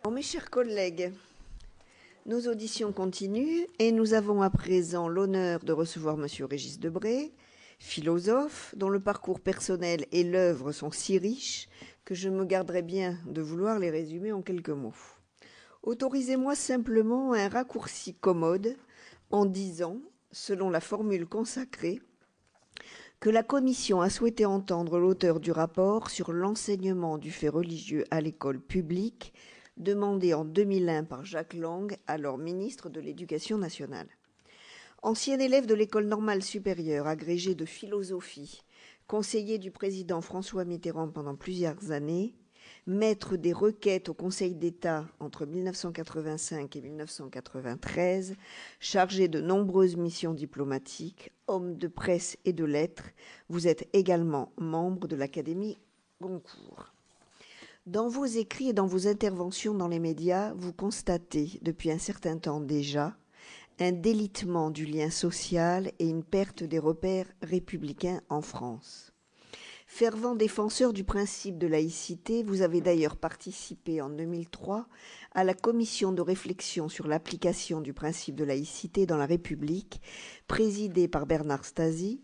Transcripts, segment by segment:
Bon, mes chers collègues, nos auditions continuent et nous avons à présent l'honneur de recevoir Monsieur Régis Debray, philosophe dont le parcours personnel et l'œuvre sont si riches que je me garderai bien de vouloir les résumer en quelques mots. Autorisez-moi simplement un raccourci commode en disant, selon la formule consacrée, que la Commission a souhaité entendre l'auteur du rapport sur l'enseignement du fait religieux à l'école publique, demandé en 2001 par Jacques Lang, alors ministre de l'Éducation nationale. Ancien élève de l'École normale supérieure, agrégé de philosophie, conseiller du président François Mitterrand pendant plusieurs années, maître des requêtes au Conseil d'État entre 1985 et 1993, chargé de nombreuses missions diplomatiques, homme de presse et de lettres, vous êtes également membre de l'Académie Goncourt. Dans vos écrits et dans vos interventions dans les médias, vous constatez, depuis un certain temps déjà, un délitement du lien social et une perte des repères républicains en France. Fervent défenseur du principe de laïcité, vous avez d'ailleurs participé en 2003 à la commission de réflexion sur l'application du principe de laïcité dans la République, présidée par Bernard Stasi.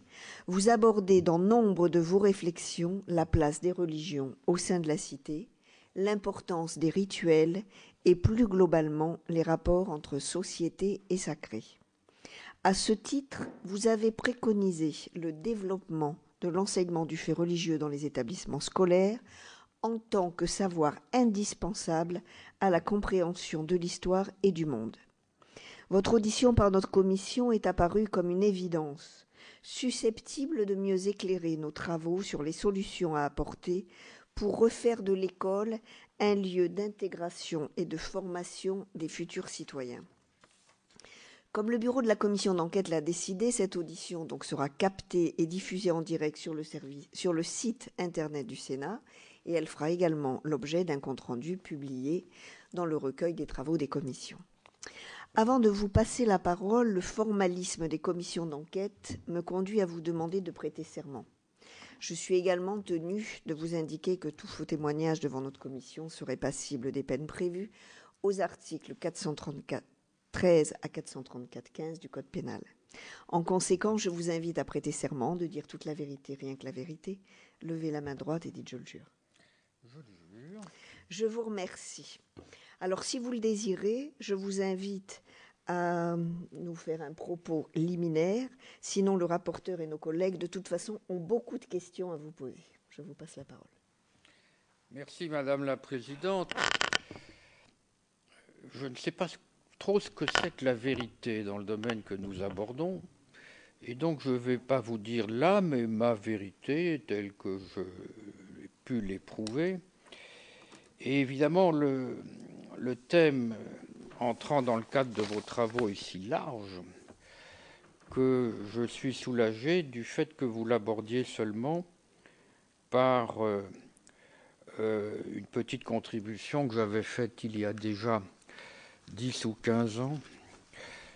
Vous abordez dans nombre de vos réflexions la place des religions au sein de la cité, l'importance des rituels et plus globalement les rapports entre société et sacré. À ce titre, vous avez préconisé le développement de l'enseignement du fait religieux dans les établissements scolaires en tant que savoir indispensable à la compréhension de l'histoire et du monde. Votre audition par notre commission est apparue comme une évidence, susceptible de mieux éclairer nos travaux sur les solutions à apporter pour refaire de l'école un lieu d'intégration et de formation des futurs citoyens. Comme le bureau de la commission d'enquête l'a décidé, cette audition donc sera captée et diffusée en direct sur le site internet du Sénat et elle fera également l'objet d'un compte-rendu publié dans le recueil des travaux des commissions. Avant de vous passer la parole, le formalisme des commissions d'enquête me conduit à vous demander de prêter serment. Je suis également tenue de vous indiquer que tout faux témoignage devant notre commission serait passible des peines prévues aux articles 434-13 à 434-15 du Code pénal. En conséquence, je vous invite à prêter serment de dire toute la vérité, rien que la vérité. Levez la main droite et dites « je le jure ». Je le jure. Je vous remercie. Alors, si vous le désirez, je vous invite à nous faire un propos liminaire. Sinon, le rapporteur et nos collègues, de toute façon, ont beaucoup de questions à vous poser. Je vous passe la parole. Merci, Madame la Présidente. Je ne sais pas trop ce que c'est que la vérité dans le domaine que nous abordons. Et donc, je ne vais pas vous dire là, mais ma vérité telle que j'ai pu l'éprouver. Et évidemment, le thème entrant dans le cadre de vos travaux est si large que je suis soulagé du fait que vous l'abordiez seulement par une petite contribution que j'avais faite il y a déjà 10 ou 15 ans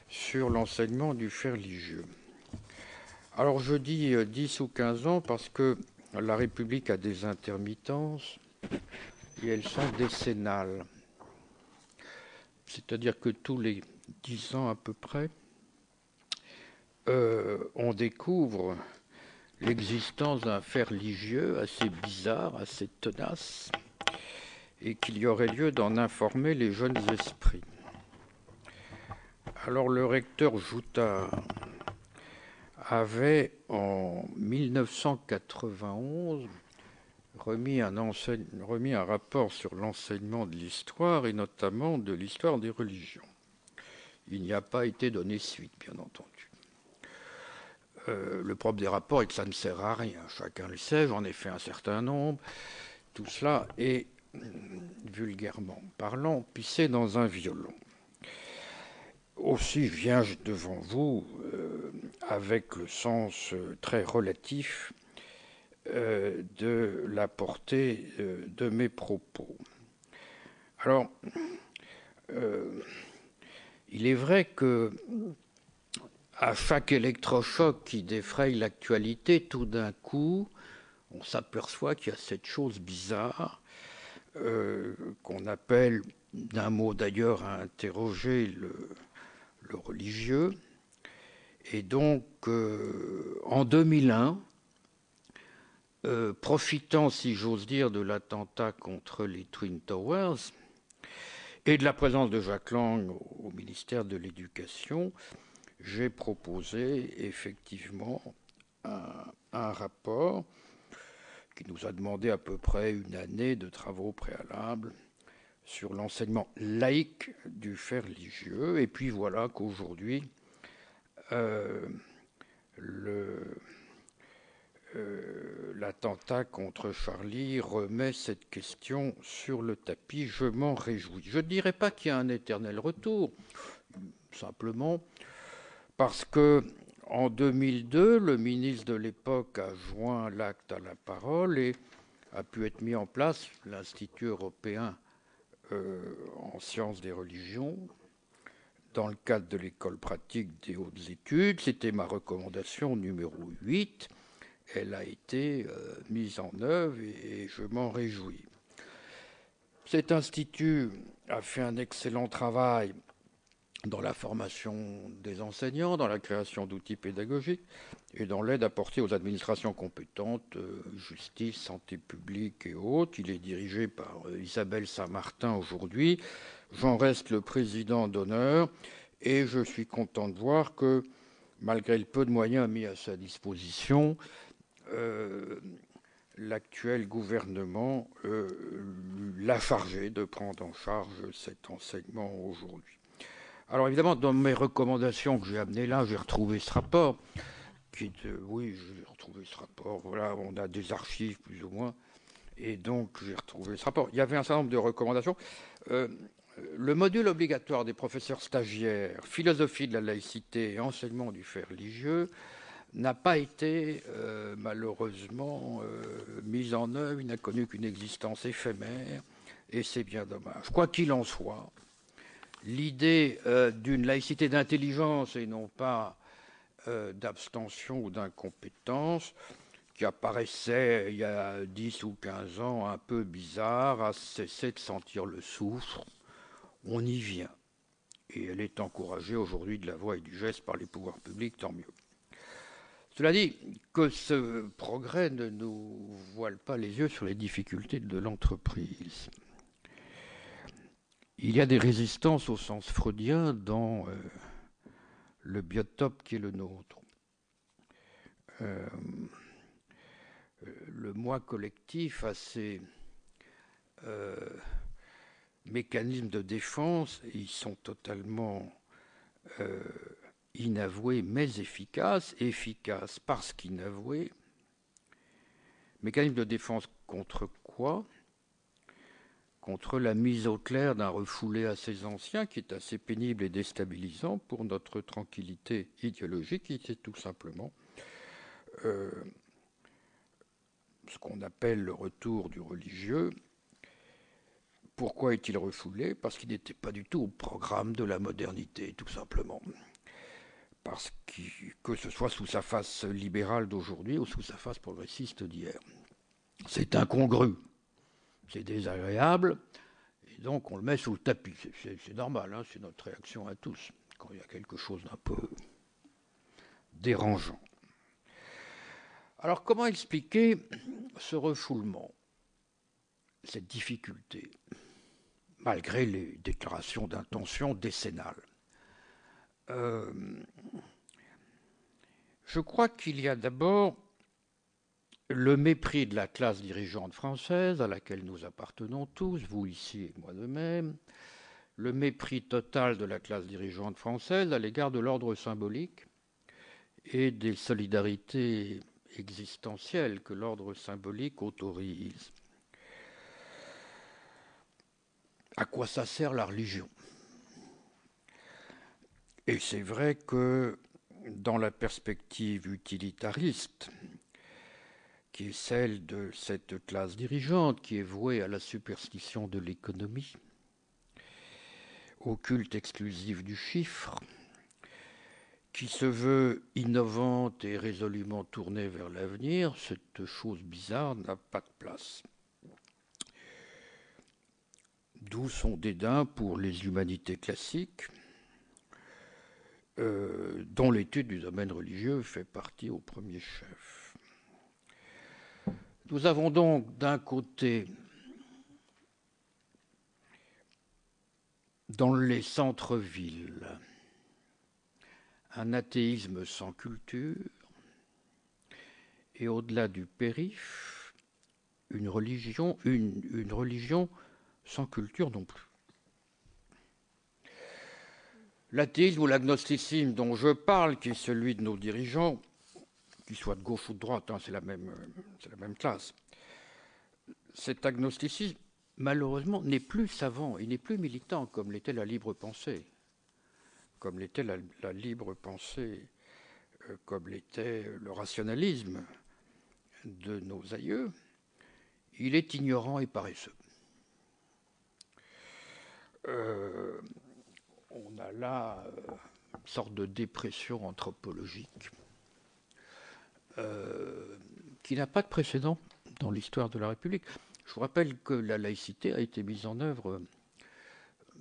sur l'enseignement du fait religieux. Alors je dis 10 ou 15 ans parce que la République a des intermittences et elles sont décennales. C'est-à-dire que tous les 10 ans à peu près, on découvre l'existence d'un fait religieux assez bizarre, assez tenace, et qu'il y aurait lieu d'en informer les jeunes esprits. Alors le recteur Joutard avait en 1991 remis un rapport sur l'enseignement de l'histoire et notamment de l'histoire des religions. Il n'y a pas été donné suite, bien entendu. Le propre des rapports est que ça ne sert à rien. Chacun le sait, j'en ai fait un certain nombre. Tout cela est, vulgairement parlant, pissé dans un violon. Aussi viens-je devant vous avec le sens très relatif de la portée de mes propos. Alors, il est vrai que à chaque électrochoc qui défraye l'actualité, tout d'un coup, on s'aperçoit qu'il y a cette chose bizarre qu'on appelle d'un mot d'ailleurs à interroger le religieux. Et donc, en 2001, profitant, si j'ose dire, de l'attentat contre les Twin Towers et de la présence de Jack Lang au ministère de l'Éducation, j'ai proposé effectivement un rapport qui nous a demandé à peu près une année de travaux préalables sur l'enseignement laïque du fait religieux. Et puis voilà qu'aujourd'hui, l'attentat contre Charlie remet cette question sur le tapis. Je m'en réjouis. Je ne dirais pas qu'il y a un éternel retour, simplement parce que en 2002, le ministre de l'époque a joint l'acte à la parole et a pu être mis en place l'Institut européen en sciences des religions dans le cadre de l'école pratique des hautes études. C'était ma recommandation numéro 8. Elle a été mise en œuvre et je m'en réjouis. Cet institut a fait un excellent travail dans la formation des enseignants, dans la création d'outils pédagogiques et dans l'aide apportée aux administrations compétentes, justice, santé publique et autres. Il est dirigé par Isabelle Saint-Martin aujourd'hui. J'en reste le président d'honneur et je suis content de voir que, malgré le peu de moyens mis à sa disposition, l'actuel gouvernement l'a chargé de prendre en charge cet enseignement aujourd'hui. Alors évidemment, dans mes recommandations que j'ai amenées là, j'ai retrouvé ce rapport. Oui, j'ai retrouvé ce rapport. Voilà, on a des archives plus ou moins. Et donc, j'ai retrouvé ce rapport. Il y avait un certain nombre de recommandations. Le module obligatoire des professeurs stagiaires, philosophie de la laïcité et enseignement du fait religieux, n'a pas été malheureusement mis en œuvre. Il n'a connu qu'une existence éphémère. Et c'est bien dommage. Quoi qu'il en soit, l'idée d'une laïcité d'intelligence et non pas d'abstention ou d'incompétence, qui apparaissait il y a 10 ou 15 ans un peu bizarre, a cessé de sentir le souffle. On y vient. Et elle est encouragée aujourd'hui de la voix et du geste par les pouvoirs publics, tant mieux. Cela dit, que ce progrès ne nous voile pas les yeux sur les difficultés de l'entreprise. Il y a des résistances au sens freudien dans le biotope qui est le nôtre. Le moi collectif a ses mécanismes de défense, ils sont totalement inavoués mais efficaces parce qu'inavoués. Mécanisme de défense contre quoi ? Contre la mise au clair d'un refoulé assez ancien qui est assez pénible et déstabilisant pour notre tranquillité idéologique, qui était tout simplement ce qu'on appelle le retour du religieux. Pourquoi est-il refoulé ? Parce qu'il n'était pas du tout au programme de la modernité, tout simplement. Parce que ce soit sous sa face libérale d'aujourd'hui ou sous sa face progressiste d'hier. C'est incongru. C'est désagréable, et donc on le met sous le tapis. C'est normal, hein, c'est notre réaction à tous, quand il y a quelque chose d'un peu dérangeant. Alors comment expliquer ce refoulement, cette difficulté, malgré les déclarations d'intention décennales ? Je crois qu'il y a d'abord le mépris de la classe dirigeante française, à laquelle nous appartenons tous, vous ici et moi de même, le mépris total de la classe dirigeante française à l'égard de l'ordre symbolique et des solidarités existentielles que l'ordre symbolique autorise. À quoi ça sert la religion ? Et c'est vrai que dans la perspective utilitariste, qui est celle de cette classe dirigeante qui est vouée à la superstition de l'économie, au culte exclusif du chiffre, qui se veut innovante et résolument tournée vers l'avenir, cette chose bizarre n'a pas de place. d'où son dédain pour les humanités classiques, dont l'étude du domaine religieux fait partie au premier chef. Nous avons donc d'un côté, dans les centres-villes, un athéisme sans culture, et au-delà du périph', une religion sans culture non plus. L'athéisme ou l'agnosticisme dont je parle, qui est celui de nos dirigeants, qu'ils soient de gauche ou de droite, hein, c'est la même classe. Cet agnosticisme, malheureusement, n'est plus savant, il n'est plus militant comme l'était la libre pensée, comme l'était la libre pensée, comme l'était le rationalisme de nos aïeux. Il est ignorant et paresseux. On a là une sorte de dépression anthropologique qui n'a pas de précédent dans l'histoire de la République. Je vous rappelle que la laïcité a été mise en œuvre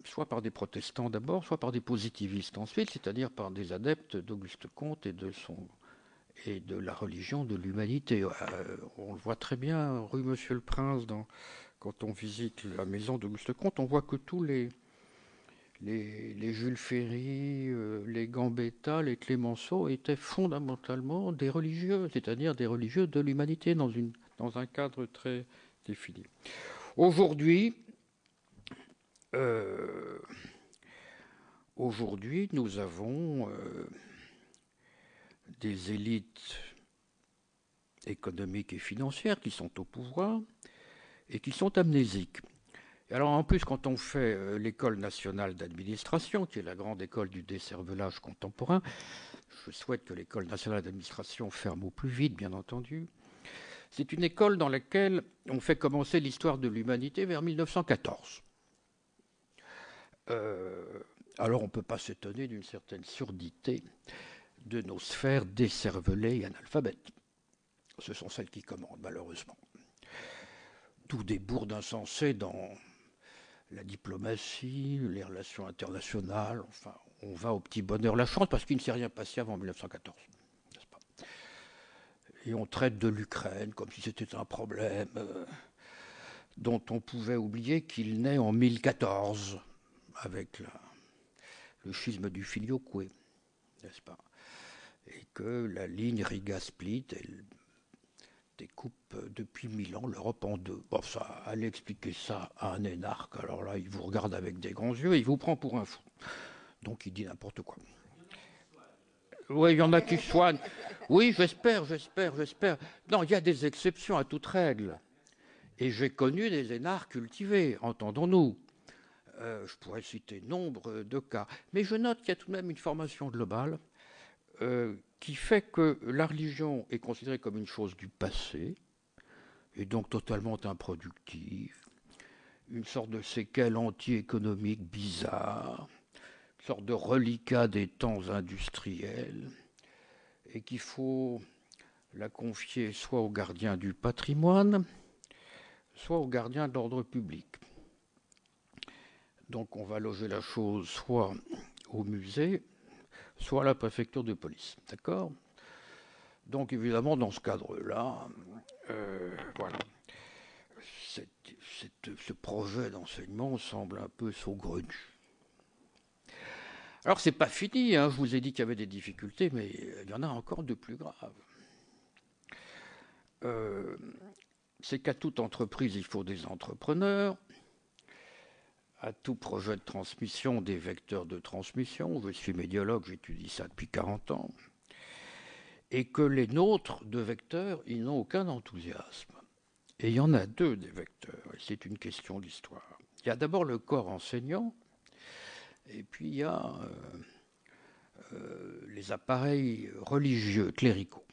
soit par des protestants d'abord, soit par des positivistes ensuite, c'est-à-dire par des adeptes d'Auguste Comte et de la religion de l'humanité. On le voit très bien, rue Monsieur le Prince, quand on visite la maison d'Auguste Comte, on voit que tous les Jules Ferry, les Gambetta, les Clémenceau étaient fondamentalement des religieux, c'est-à-dire des religieux de l'humanité dans un cadre très défini. Aujourd'hui, nous avons des élites économiques et financières qui sont au pouvoir et qui sont amnésiques. Et alors en plus, quand on fait l'école nationale d'administration, qui est la grande école du décervelage contemporain, je souhaite que l'école nationale d'administration ferme au plus vite, bien entendu. C'est une école dans laquelle on fait commencer l'histoire de l'humanité vers 1914. Alors on ne peut pas s'étonner d'une certaine surdité de nos sphères décervelées et analphabètes. Ce sont celles qui commandent, malheureusement. Tout débourde insensé dans la diplomatie, les relations internationales, enfin, on va au petit bonheur la chance parce qu'il ne s'est rien passé avant 1914, n'est-ce pas? Et on traite de l'Ukraine comme si c'était un problème dont on pouvait oublier qu'il naît en 1014 avec le schisme du Filioque, n'est-ce pas? Et que la ligne Riga-Split, elle découpe depuis 1000 ans l'Europe en deux. Bon, ça, allez expliquer ça à un énarque, alors là, il vous regarde avec des grands yeux et il vous prend pour un fou. Donc il dit n'importe quoi. Oui, il y en a qui soignent. Oui, j'espère. Non, il y a des exceptions à toute règle. Et j'ai connu des énarques cultivés, entendons-nous. Je pourrais citer nombre de cas. Mais je note qu'il y a tout de même une formation globale qui fait que la religion est considérée comme une chose du passé, et donc totalement improductive, une sorte de séquelle anti-économique bizarre, une sorte de reliquat des temps industriels, et qu'il faut la confier soit aux gardiens du patrimoine, soit aux gardiens de l'ordre public. Donc on va loger la chose soit au musée, soit à la préfecture de police. D'accord? Donc évidemment, dans ce cadre-là, voilà, ce projet d'enseignement semble un peu saugrenu. Alors c'est pas fini, hein, je vous ai dit qu'il y avait des difficultés, mais il y en a encore de plus graves. C'est qu'à toute entreprise, il faut des entrepreneurs. À tout projet de transmission, des vecteurs de transmission. Je suis médiologue, j'étudie ça depuis 40 ans. Et que les nôtres de vecteurs, ils n'ont aucun enthousiasme. Et il y en a deux des vecteurs, et c'est une question d'histoire. Il y a d'abord le corps enseignant, et puis il y a les appareils religieux, cléricaux.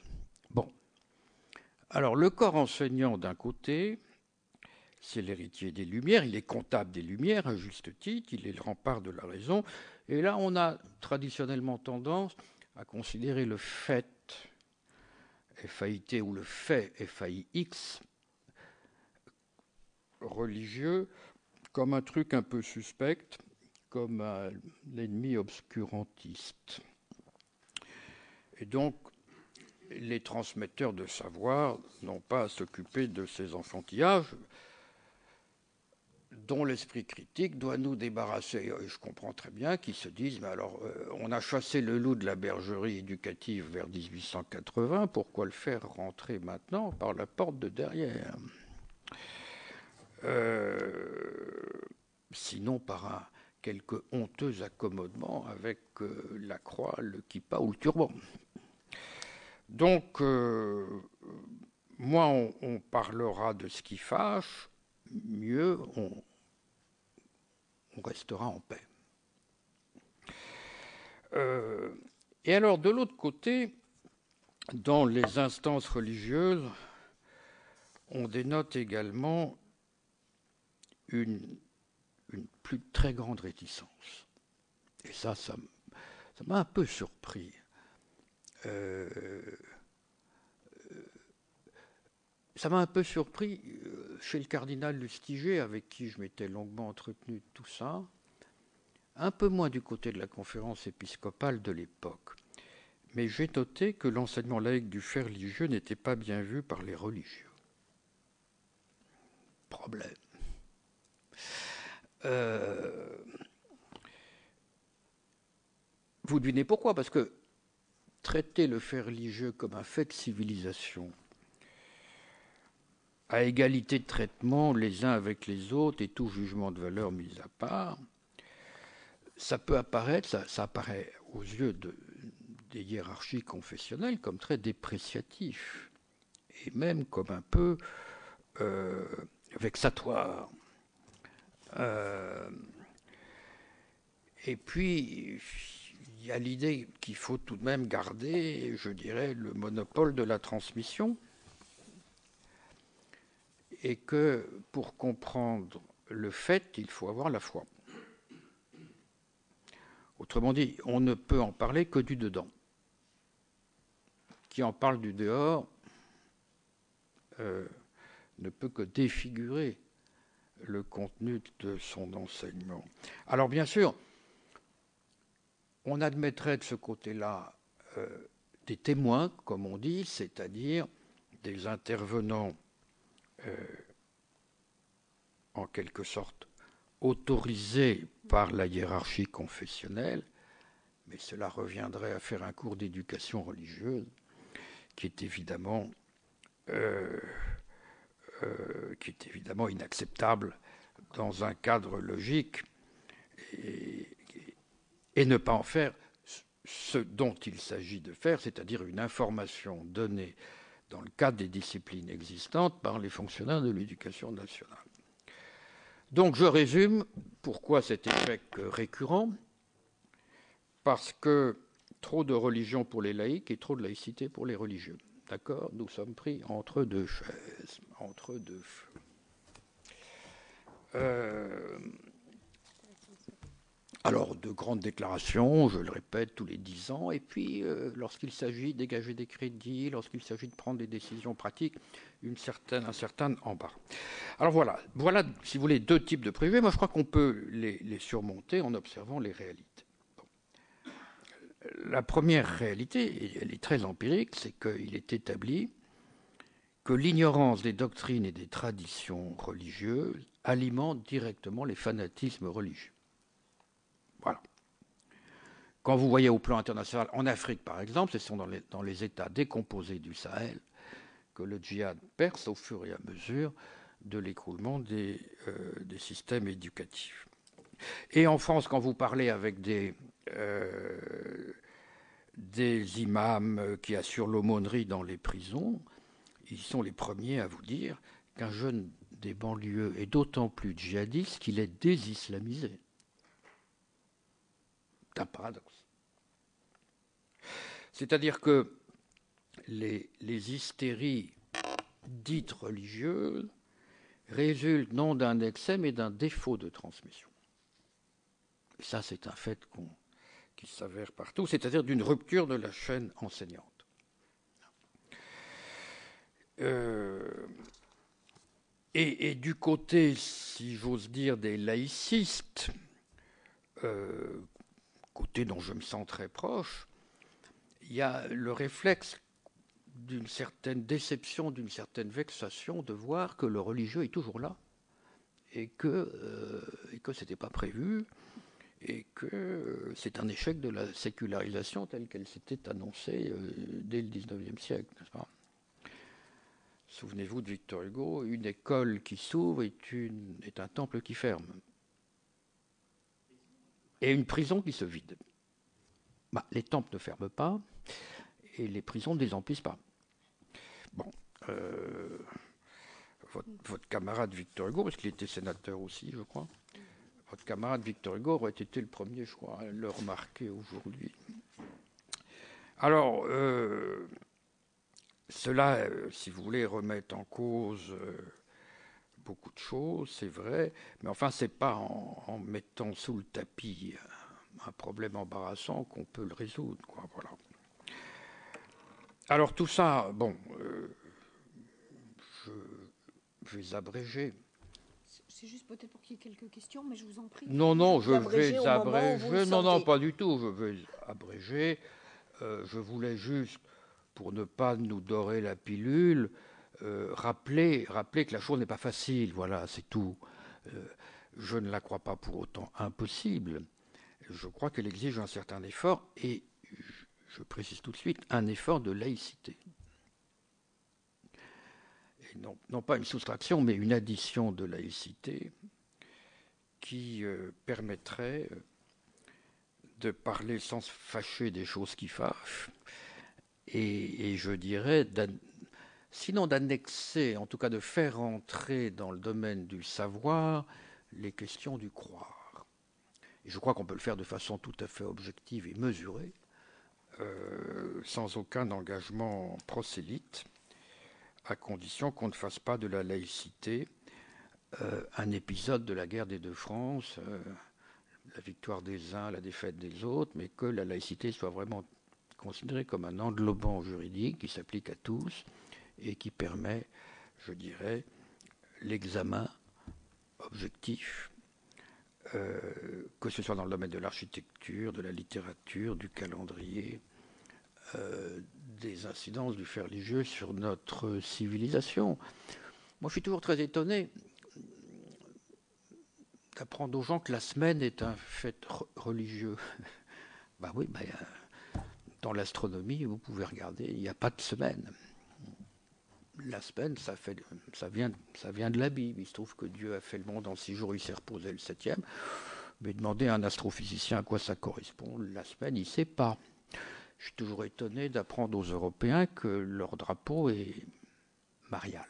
Bon. Alors le corps enseignant d'un côté, c'est l'héritier des Lumières, il est comptable des Lumières, à juste titre, il est le rempart de la raison. Et là, on a traditionnellement tendance à considérer le fait, FAIT, ou le fait, FAIX, religieux, comme un truc un peu suspect, comme l'ennemi obscurantiste. Et donc, les transmetteurs de savoir n'ont pas à s'occuper de ces enfantillages dont l'esprit critique doit nous débarrasser. Et je comprends très bien qu'ils se disent, mais alors, on a chassé le loup de la bergerie éducative vers 1880, pourquoi le faire rentrer maintenant par la porte de derrière ? Sinon par quelque honteux accommodement avec la croix, le kippa ou le turban. Donc, moins on parlera de ce qui fâche, mieux on restera en paix. Et alors, de l'autre côté, dans les instances religieuses, on dénote également une plus très grande réticence. Et ça m'a un peu surpris. Ça m'a un peu surpris chez le cardinal Lustiger, avec qui je m'étais longuement entretenu de tout ça, un peu moins du côté de la conférence épiscopale de l'époque. Mais j'ai noté que l'enseignement laïque du fait religieux n'était pas bien vu par les religieux. Problème. Vous devinez pourquoi ? Parce que traiter le fait religieux comme un fait de civilisation, à égalité de traitement les uns avec les autres et tout jugement de valeur mis à part, ça peut apparaître, ça apparaît aux yeux des hiérarchies confessionnelles comme très dépréciatif et même comme un peu vexatoire. Et puis, il y a l'idée qu'il faut tout de même garder, je dirais, le monopole de la transmission et que pour comprendre le fait, il faut avoir la foi. Autrement dit, on ne peut en parler que du dedans. Qui en parle du dehors ne peut que défigurer le contenu de son enseignement. Alors bien sûr, on admettrait de ce côté-là des témoins, comme on dit, c'est-à-dire des intervenants en quelque sorte autorisés par la hiérarchie confessionnelle, mais cela reviendrait à faire un cours d'éducation religieuse qui est évidemment inacceptable dans un cadre logique et ne pas en faire ce dont il s'agit de faire, c'est-à-dire une information donnée dans le cadre des disciplines existantes par les fonctionnaires de l'éducation nationale. Donc je résume pourquoi cet échec récurrent, parce que trop de religion pour les laïcs et trop de laïcité pour les religieux. D'accord ? Nous sommes pris entre deux chaises, entre deux feux. Alors, de grandes déclarations, je le répète, tous les 10 ans, et puis, lorsqu'il s'agit de dégager des crédits, lorsqu'il s'agit de prendre des décisions pratiques, un certain embarras. Alors voilà, si vous voulez, deux types de préjugés. Moi, je crois qu'on peut les surmonter en observant les réalités. Bon. La première réalité, et elle est très empirique, c'est qu'il est établi que l'ignorance des doctrines et des traditions religieuses alimente directement les fanatismes religieux. Voilà. Quand vous voyez au plan international, en Afrique par exemple, ce sont dans les États décomposés du Sahel que le djihad perce au fur et à mesure de l'écroulement des systèmes éducatifs. Et en France, quand vous parlez avec des imams qui assurent l'aumônerie dans les prisons, ils sont les premiers à vous dire qu'un jeune des banlieues est d'autant plus djihadiste qu'il est désislamisé. C'est un paradoxe. C'est-à-dire que les hystéries dites religieuses résultent non d'un excès, mais d'un défaut de transmission. Et ça, c'est un fait qui s'avère partout, c'est-à-dire d'une rupture de la chaîne enseignante. Et du côté, si j'ose dire, des laïcistes, côté dont je me sens très proche, il y a le réflexe d'une certaine déception, d'une certaine vexation de voir que le religieux est toujours là et que ce n'était pas prévu et que c'est un échec de la sécularisation telle qu'elle s'était annoncée dès le XIXe siècle, n'est-ce pas ? Souvenez-vous de Victor Hugo, une école qui s'ouvre est un temple qui ferme. Et une prison qui se vide. Les temples ne ferment pas et les prisons ne les emplissent pas. Bon, votre camarade Victor Hugo, parce qu'il était sénateur aussi, je crois, votre camarade Victor Hugo aurait été le premier, je crois, à le remarquer aujourd'hui. Alors, cela, si vous voulez, remet en cause beaucoup de choses, c'est vrai, mais enfin, c'est pas en mettant sous le tapis un problème embarrassant qu'on peut le résoudre, quoi, voilà. Alors tout ça, bon, je vais abréger. C'est juste peut-être pour qu'il y ait quelques questions, mais je vous en prie. Non, je vais abréger. Non, pas du tout, je vais abréger. Je voulais juste, pour ne pas nous dorer la pilule, rappeler que la chose n'est pas facile, voilà, c'est tout. Je ne la crois pas pour autant impossible. Je crois qu'elle exige un certain effort, et je précise tout de suite, un effort de laïcité. Et non pas une soustraction, mais une addition de laïcité qui permettrait de parler sans se fâcher des choses qui fâchent, et je dirais, sinon d'annexer, en tout cas de faire entrer dans le domaine du savoir les questions du croire. Et je crois qu'on peut le faire de façon tout à fait objective et mesurée, sans aucun engagement prosélyte, à condition qu'on ne fasse pas de la laïcité un épisode de la guerre des deux France, la victoire des uns, la défaite des autres, mais que la laïcité soit vraiment considérée comme un englobant juridique qui s'applique à tous et qui permet, je dirais, l'examen objectif, que ce soit dans le domaine de l'architecture, de la littérature, du calendrier, des incidences du fait religieux sur notre civilisation. Moi, je suis toujours très étonné d'apprendre aux gens que la semaine est un fait religieux. Oui, dans l'astronomie, vous pouvez regarder, il n'y a pas de semaine. La semaine, ça vient de la Bible. Il se trouve que Dieu a fait le monde en 6 jours, il s'est reposé le 7e. Mais demandez à un astrophysicien à quoi ça correspond. La semaine, il ne sait pas. Je suis toujours étonné d'apprendre aux Européens que leur drapeau est marial.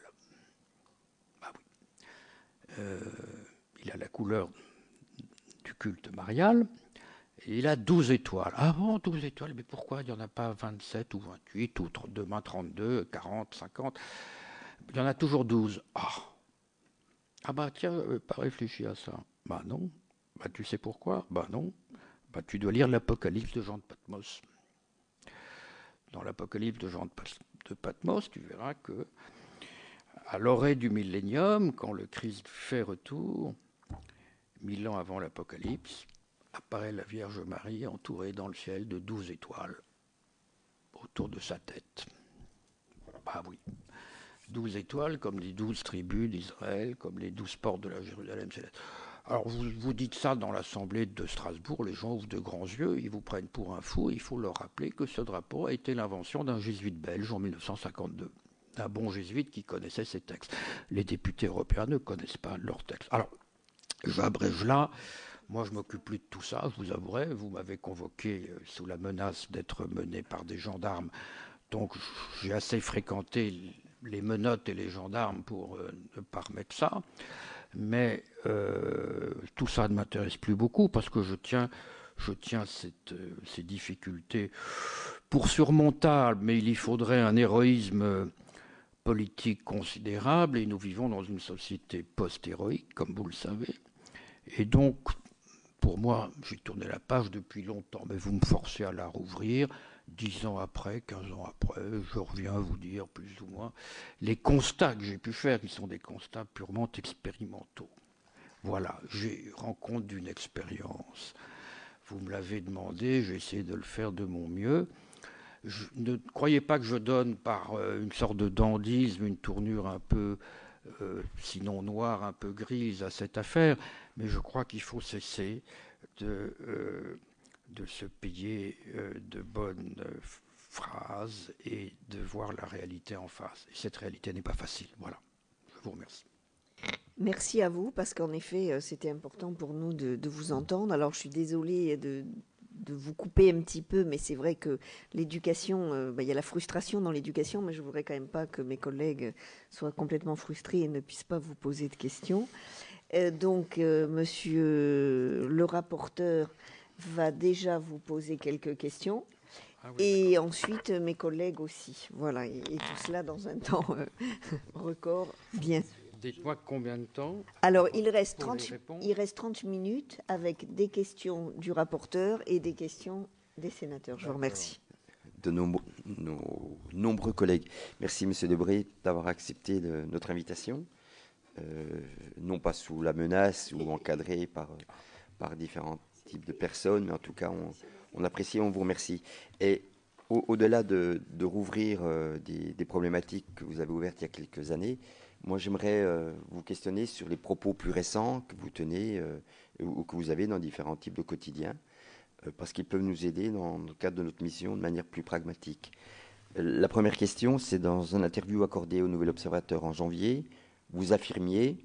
Oui. Il a la couleur du culte marial. Et il a 12 étoiles. Ah bon, 12 étoiles, mais pourquoi il n'y en a pas 27 ou 28 ou demain 32, 40, 50 ? Il y en a toujours 12. Tiens, pas réfléchi à ça. Non. Tu sais pourquoi ? Non. Tu dois lire l'Apocalypse de Jean de Patmos. Dans l'Apocalypse de Jean de Patmos, tu verras que à l'orée du millénium, quand le Christ fait retour, 1000 ans avant l'Apocalypse, apparaît la Vierge Marie entourée dans le ciel de 12 étoiles autour de sa tête. Oui. 12 étoiles comme les 12 tribus d'Israël, comme les 12 portes de la Jérusalem céleste. Alors vous dites ça dans l'Assemblée de Strasbourg, les gens ouvrent de grands yeux, ils vous prennent pour un fou, il faut leur rappeler que ce drapeau a été l'invention d'un jésuite belge en 1952. Un bon jésuite qui connaissait ses textes. Les députés européens ne connaissent pas leurs textes. Alors, j'abrège là. Moi, je ne m'occupe plus de tout ça, je vous avouerai. Vous m'avez convoqué sous la menace d'être mené par des gendarmes. Donc, j'ai assez fréquenté les menottes et les gendarmes pour ne pas remettre ça. Mais tout ça ne m'intéresse plus beaucoup parce que je tiens ces difficultés pour surmontables, mais il y faudrait un héroïsme politique considérable et nous vivons dans une société post-héroïque, comme vous le savez. Et donc, pour moi, j'ai tourné la page depuis longtemps, mais vous me forcez à la rouvrir. 10 ans après, 15 ans après, je reviens vous dire plus ou moins les constats que j'ai pu faire, qui sont des constats purement expérimentaux. Voilà, j'ai rends compte d'une expérience. Vous me l'avez demandé, j'ai essayé de le faire de mon mieux. Ne croyez pas que je donne par une sorte de dandysme, une tournure un peu, sinon noire, un peu grise à cette affaire, mais je crois qu'il faut cesser de se payer de bonnes phrases et de voir la réalité en face. Et cette réalité n'est pas facile. Voilà, je vous remercie. Merci à vous, parce qu'en effet, c'était important pour nous de vous entendre. Alors, je suis désolée de vous couper un petit peu, mais c'est vrai que l'éducation, il y a la frustration dans l'éducation, mais je ne voudrais quand même pas que mes collègues soient complètement frustrés et ne puissent pas vous poser de questions. Donc, monsieur le rapporteur va déjà vous poser quelques questions. Ah oui, et ensuite, mes collègues aussi. Voilà, et tout cela dans un temps record, bien. Dites-moi combien de temps. Alors, il reste 30 minutes avec des questions du rapporteur et des questions des sénateurs. Je vous remercie. De nos nombreux collègues. Merci, Monsieur Debré, d'avoir accepté notre invitation. Non pas sous la menace ou encadré par différents types de personnes, mais en tout cas, on apprécie et on vous remercie. Et au-delà de rouvrir des problématiques que vous avez ouvertes il y a quelques années, moi, j'aimerais vous questionner sur les propos plus récents que vous tenez ou que vous avez dans différents types de quotidiens, parce qu'ils peuvent nous aider dans le cadre de notre mission de manière plus pragmatique. La première question, c'est dans une interview accordée au Nouvel Observateur en janvier, vous affirmiez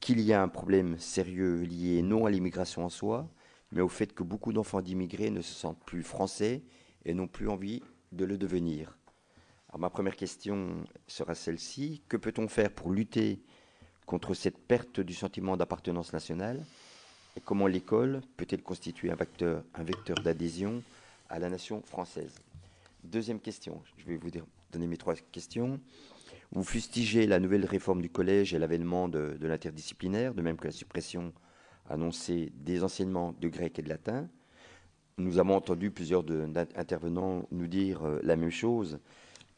qu'il y a un problème sérieux lié non à l'immigration en soi, mais au fait que beaucoup d'enfants d'immigrés ne se sentent plus français et n'ont plus envie de le devenir. Alors ma première question sera celle-ci. Que peut-on faire pour lutter contre cette perte du sentiment d'appartenance nationale? Et comment l'école peut-elle constituer un vecteur d'adhésion à la nation française? Deuxième question, je vais vous donner mes 3 questions. Vous fustigez la nouvelle réforme du collège et l'avènement de l'interdisciplinaire, de même que la suppression annoncée des enseignements de grec et de latin. Nous avons entendu plusieurs intervenants nous dire la même chose.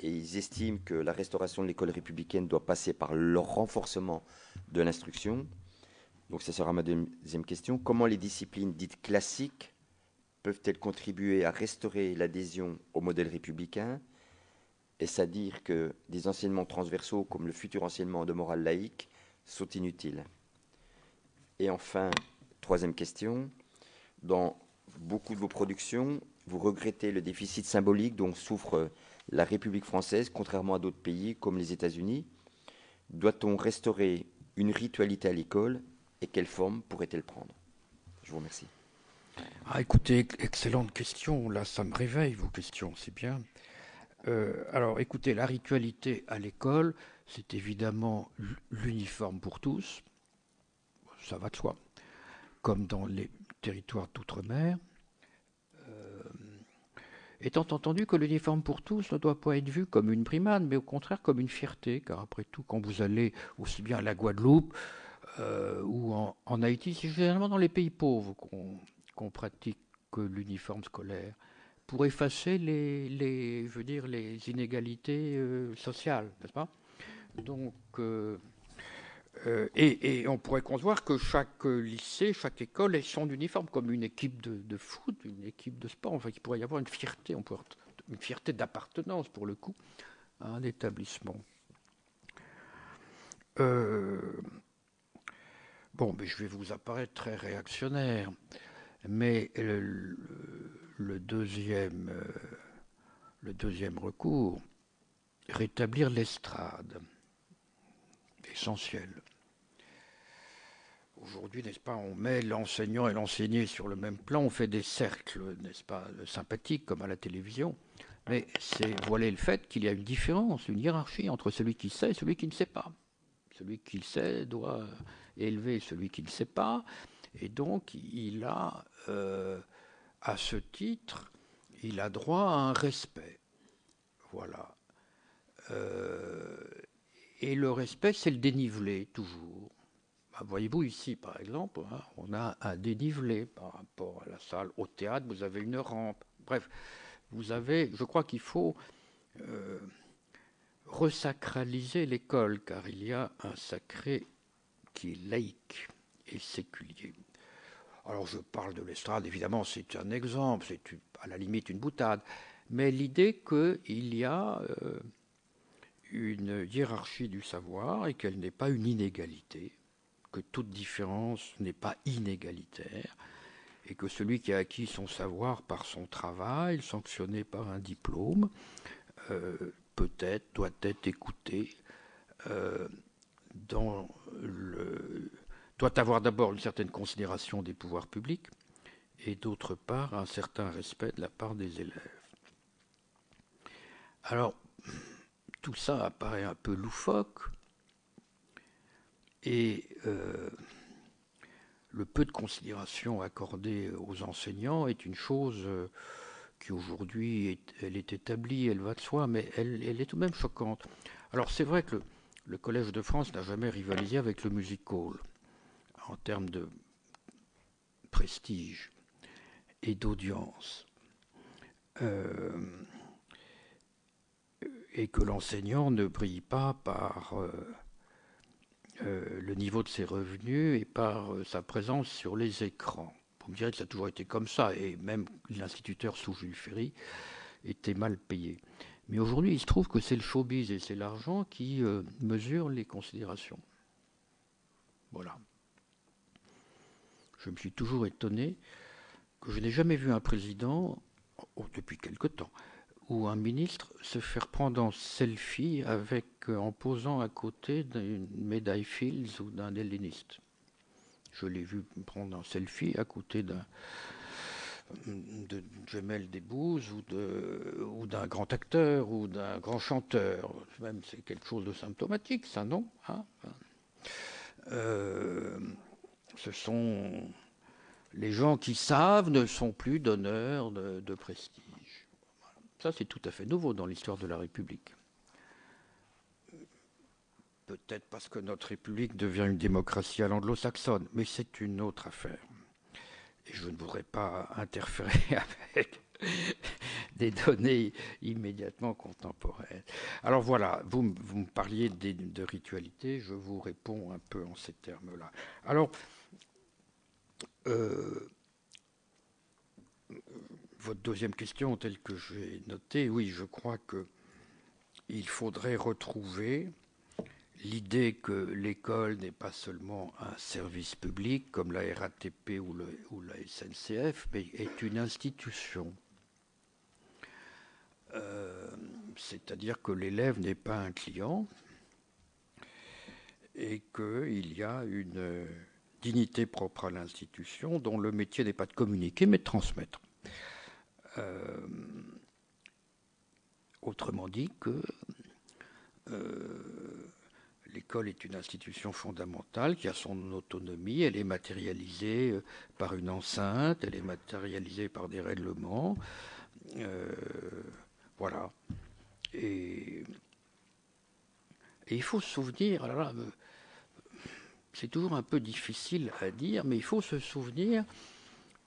Et ils estiment que la restauration de l'école républicaine doit passer par le renforcement de l'instruction. Donc, ça sera ma deuxième question. Comment les disciplines dites classiques peuvent-elles contribuer à restaurer l'adhésion au modèle républicain? Est-ce à dire que des enseignements transversaux comme le futur enseignement de morale laïque sont inutiles? Et enfin, troisième question. Dans beaucoup de vos productions, vous regrettez le déficit symbolique dont souffre la République française, contrairement à d'autres pays comme les États-Unis. Doit-on restaurer une ritualité à l'école et quelle forme pourrait-elle prendre? Je vous remercie. Ah, écoutez, excellente question. Là, ça me réveille, vos questions, c'est bien. Alors, écoutez, la ritualité à l'école, c'est évidemment l'uniforme pour tous. Ça va de soi. Comme dans les territoires d'outre-mer. Étant entendu que l'uniforme pour tous ne doit pas être vu comme une brimade, mais au contraire comme une fierté, car après tout, quand vous allez aussi bien à la Guadeloupe ou en Haïti, c'est généralement dans les pays pauvres qu'on pratique l'uniforme scolaire, pour effacer les inégalités sociales, n'est-ce pas? Donc, et on pourrait concevoir que chaque lycée, chaque école ait son uniforme, comme une équipe de foot, une équipe de sport. Enfin, il pourrait y avoir une fierté, une fierté d'appartenance pour le coup à un établissement. Bon, mais je vais vous apparaître très réactionnaire, mais le deuxième recours, rétablir l'estrade. Essentiel. Aujourd'hui, n'est-ce pas, on met l'enseignant et l'enseigné sur le même plan, on fait des cercles, n'est-ce pas, sympathiques comme à la télévision, mais c'est voiler le fait qu'il y a une différence, une hiérarchie entre celui qui sait et celui qui ne sait pas. Celui qui sait doit élever celui qui ne sait pas, et donc il a, à ce titre, il a droit à un respect. Voilà. Et le respect, c'est le dénivelé, toujours. Ben, voyez-vous ici, par exemple, hein, on a un dénivelé par rapport à la salle. Au théâtre, vous avez une rampe. Bref, je crois qu'il faut resacraliser l'école, car il y a un sacré qui est laïque et séculier. Alors je parle de l'estrade, évidemment c'est un exemple, c'est à la limite une boutade, mais l'idée qu'il y a une hiérarchie du savoir et qu'elle n'est pas une inégalité, que toute différence n'est pas inégalitaire, et que celui qui a acquis son savoir par son travail, sanctionné par un diplôme, peut-être doit être écouté, doit avoir d'abord une certaine considération des pouvoirs publics et d'autre part un certain respect de la part des élèves. Alors, tout ça apparaît un peu loufoque et le peu de considération accordée aux enseignants est une chose qui aujourd'hui elle est établie, elle va de soi, mais elle est tout de même choquante. Alors c'est vrai que le Collège de France n'a jamais rivalisé avec le music hall en termes de prestige et d'audience. Et que l'enseignant ne brille pas par le niveau de ses revenus et par sa présence sur les écrans. Vous me direz que ça a toujours été comme ça, et même l'instituteur sous Jules Ferry était mal payé. Mais aujourd'hui, il se trouve que c'est le showbiz et c'est l'argent qui mesure les considérations. Voilà. Je me suis toujours étonné que je n'ai jamais vu un président, depuis quelque temps, ou un ministre se faire prendre en selfie en posant à côté d'une médaille Fields ou d'un helléniste. Je l'ai vu prendre un selfie à côté de Jamel Debbouze ou d'un grand acteur ou d'un grand chanteur. Même c'est quelque chose de symptomatique, ça, non, hein? Ce sont les gens qui savent ne sont plus donneurs de prestige. Ça, c'est tout à fait nouveau dans l'histoire de la République. Peut-être parce que notre République devient une démocratie à l'anglo-saxonne, mais c'est une autre affaire. Et je ne voudrais pas interférer avec des données immédiatement contemporaines. Alors voilà, vous me parliez de ritualité, je vous réponds un peu en ces termes-là. Alors, votre deuxième question, telle que j'ai notée, oui, je crois qu'il faudrait retrouver l'idée que l'école n'est pas seulement un service public comme la RATP ou la SNCF, mais est une institution. C'est-à-dire que l'élève n'est pas un client et qu'il y a une dignité propre à l'institution dont le métier n'est pas de communiquer mais de transmettre. Autrement dit que l'école est une institution fondamentale qui a son autonomie, elle est matérialisée par une enceinte, elle est matérialisée par des règlements. Voilà. Et il faut se souvenir, alors là, c'est toujours un peu difficile à dire, mais il faut se souvenir